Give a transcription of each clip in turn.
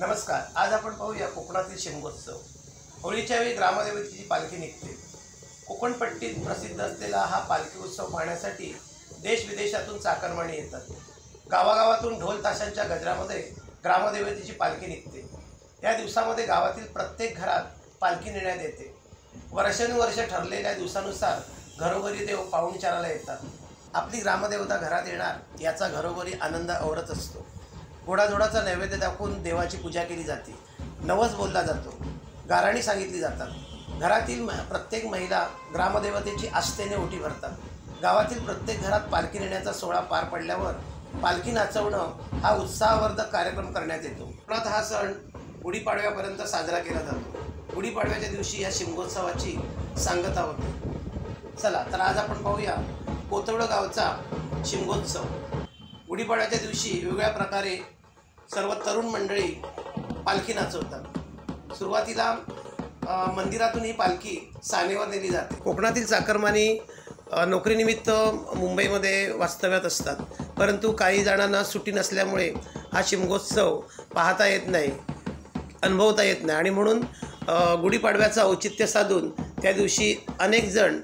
नमस्कार। आज आपण पाहूया कोकणातील शिमगोत्सव। होळीच्या वेळी ग्रामदेवतेची पालखी निघते। कोकणपट्टीत प्रसिद्ध असलेला हा पालखी उत्सव पाहण्यासाठी देश विदेशातून चाकरमानी येतात। गावागावातून ढोल ताशांच्या गजरामध्ये ग्रामदेवतेची पालखी निघते। या दिवसामध्ये गावातील प्रत्येक घरात पालखी नेण्यात येते। वर्षानुवर्ष ठरलेल्या दिवसानुसार घरोघरी देव पाहुणचाराला येतात। आपली ग्रामदेवता घरात येणार याचा घरोघरी आनंद औरत असतो। घोडाझोडाचा नैवेद्य दाखवून देवाची पूजा केली जाते। नवस बोलला जातो, गाराणी सांगितली जातात। घरातील प्रत्येक महिला ग्रामदेवतेची आस्थेने ओटी भरतात। गावातील प्रत्येक घरात पालखी नेण्याचा सोहळा पार पडल्यावर पालखी नाचवणं हा उत्साहवर्धक कार्यक्रम करण्यात येतो। कोकणात हा सण गुढीपाडव्यापर्यंत साजरा केला जातो। गुढीपाडव्याच्या दिवशी या शिमगोत्सवाची सांगता होते। चला तर आज आपण पाहूया कोथवड गावचा शिमगोत्सव। गुढीपाडव्याच्या दिवशी वेगवेगळ्या प्रकारे सर्व तरुण मंडळी पालखी नाचवतात। सुरुवातीला मंदिरातून ही पालखी सानेवर नेली जाते। कोकणातील चाकरमानी नोकरीनिमित्त मुंबईमध्ये वास्तव्यात असतात, परंतु काही जणांना सुट्टी नसल्यामुळे हा शिमगोत्सव पाहता येत नाही, अनुभवता येत नाही आणि म्हणून गुढीपाडव्याचं औचित्य साधून त्या दिवशी अनेक जण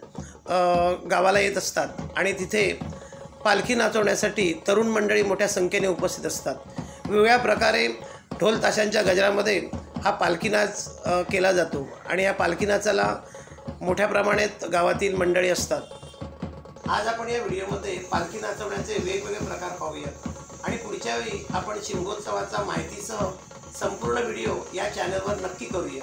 गावाला येत असतात आणि तिथे पालखी नाचवण्यासाठी तरुण मंडळी मोठ्या संख्येने उपस्थित असतात। वेगवेगळ्या प्रकारे ढोल ताशांच्या गजरामध्ये हा पालखी नाच केला जातो आणि या पालखी नाचाला मोठ्या प्रमाणात गावातील मंडळी असतात। आज आपण या व्हिडिओमध्ये पालखी नाचवण्याचे वेगवेगळे प्रकार पाहूया आणि पुढच्या वेळी आपण शिमगोत्सवाचा माहितीसह संपूर्ण व्हिडिओ या चॅनलवर नक्की करूया।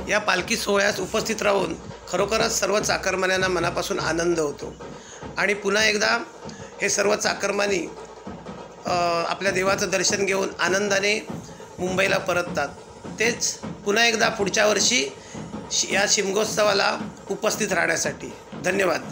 या पालखी सोहळ्यास उपस्थित राहून खरोखरच सर्व चाकरमान्यांना मनापासून आनंद होतो आणि पुन्हा एकदा हे सर्व चाकरमानी आपल्या देवाचं दर्शन घेऊन आनंदाने मुंबईला परततात. तेच पुन्हा एकदा पुढच्या वर्षी या शिमगोत्सवाला उपस्थित राहण्यासाठी. धन्यवाद.